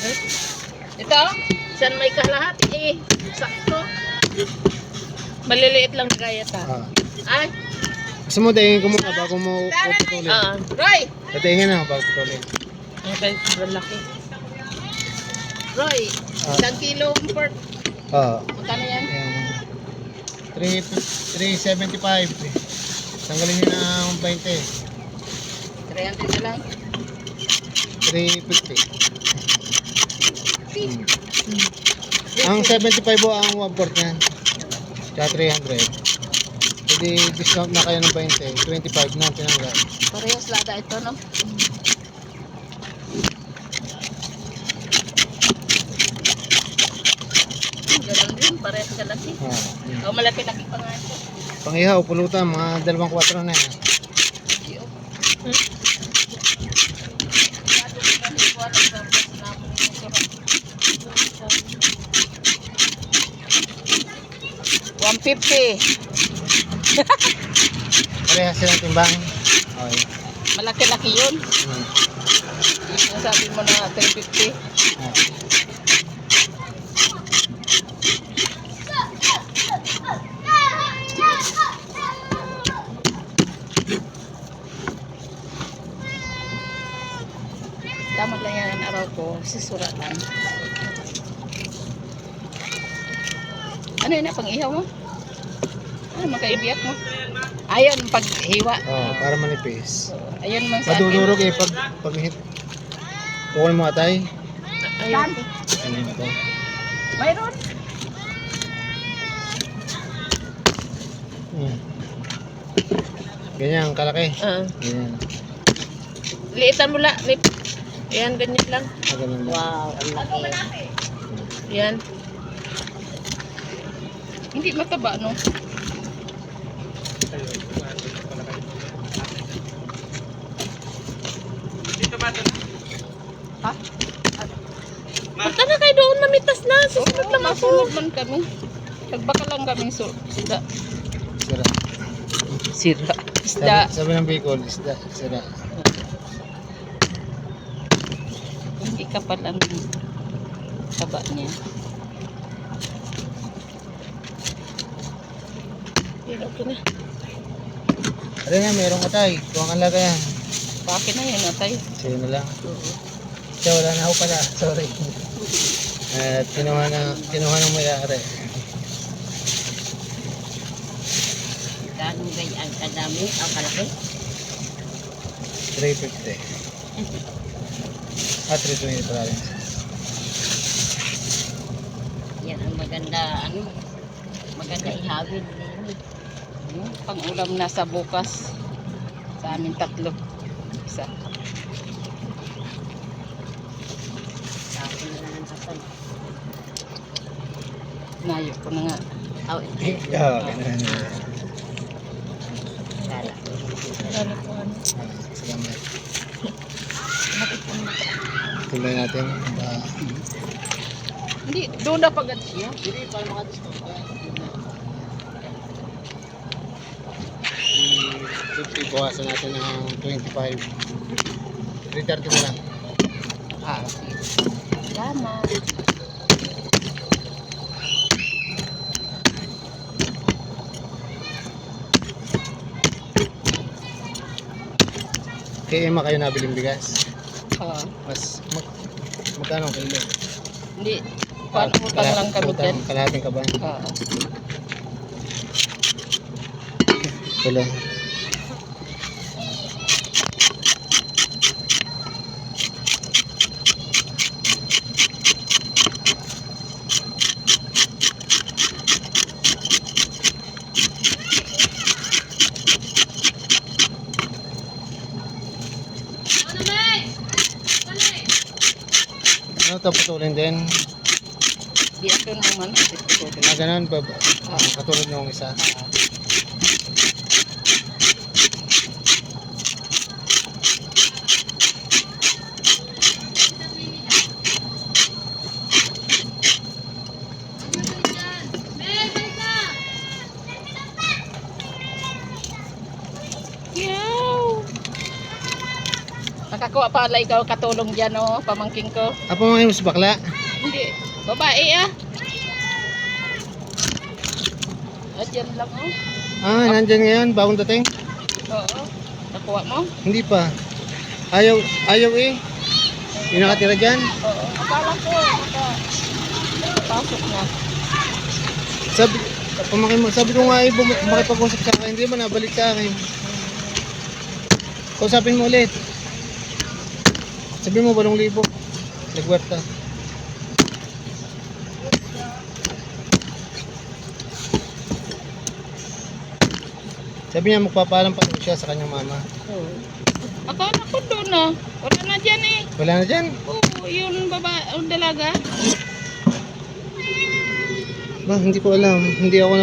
Pare. Ito, isang may kalahati eh. Sakto. Maliliit lang gaya ta. Ay. Gusto mo daingin ko muna bago mo putulin? Roy! Daingin na bago putulin. Okay, sobrang laki. Roy, 1 kilo ang pork. Magkano yan? 375. Tanggalin nyo ng 20. 300 na lang. 350. Ang 75 ang 1/4 niyan. Kaya 300. Pwede discount na kayo ng 20. 25 na tinanggal. Parehas lada ito, no? Ganun din, parehas kalaki. O, malaki-laki pa nga ito. Pangihaw, pulutan, mga 2-4 na yan. $150. Parehas silang timbang. Okay. Malaki-laki yun. Sabi mo na 350. Tama lang yan ang araw ko. Sisuratan. Ano yun na pang-ihaw mo? Ano makaibiyak mo? Ayun, paghiwa. Para manipis. Ayun man sa akin. Madudurog eh pag hit. Pukul mo atay. Ayun. Ayun ito. Mayroon. Ganyan, kalaki. Ganyan. Liitan mo lang. Ayan, ganyan lang. Ganun lang. Wow, ang laki. Yan. Hindi mataba, no? Ha? Punta na kayo doon, namitas na. Susunod lang ako. Susunod man kami. Nagbaka lang kaming isda. Sira. Sira. Isda. Sabi ng Bicol, isda. Sira. Hindi kapal ang taba niya. Pero okay na. Ano nga, mayroong atay. Kuha kang laga yan. Bakit na yun, atay? Sa'yo na lang. Siya, wala na ako pala. Sorry. At kinuha ng may-ari. Ganong gayaan kadami ang kalaki? 350. 320 pala rin. Yan ang maganda, maganda ihawid. Pang-ulam na sa bukas. Sa amin 3. Isa. Sa akin na lang kasal. Nayo ko na nga. Ganun. Salamat. Tuloy natin. Hindi, doon na pagad siya. Hindi, para makadiscount ka. 50, buwasan natin ng 25. 330 na lang. Okay. Salamat. Kay Emma kayo nabiling bigas? Mas magkano ang kilo? hindi. Paano utang lang kami dyan? Kalahating kaban? Wala. Ano ito, putulin din? Di ako naman. Ganun, katulad nung isa. Ako pala ikaw katulong dyan, oh, pamangking ko. Apa mga mas bakla? Hindi, babae ah. At yan lang, oh. Ah, nandyan ngayon, bagong dating? Oo. Nakuha mo? Hindi pa. Ayaw eh. Yung nakatira dyan. Oo. Akala ko, pasok na. Sabi ko nga eh, makipag-usap sa akin, hindi mo nabalik sa akin. Kausapin mo ulit. Sabi mo 8,000. Nagwarta. Sabi niya magpapaalam pa siya sa kanyang mama. Oo. Akala ko doon na. Wala na dyan eh. Wala na dyan? Oo, yung dalaga. Ba, hindi ko alam. Hindi ako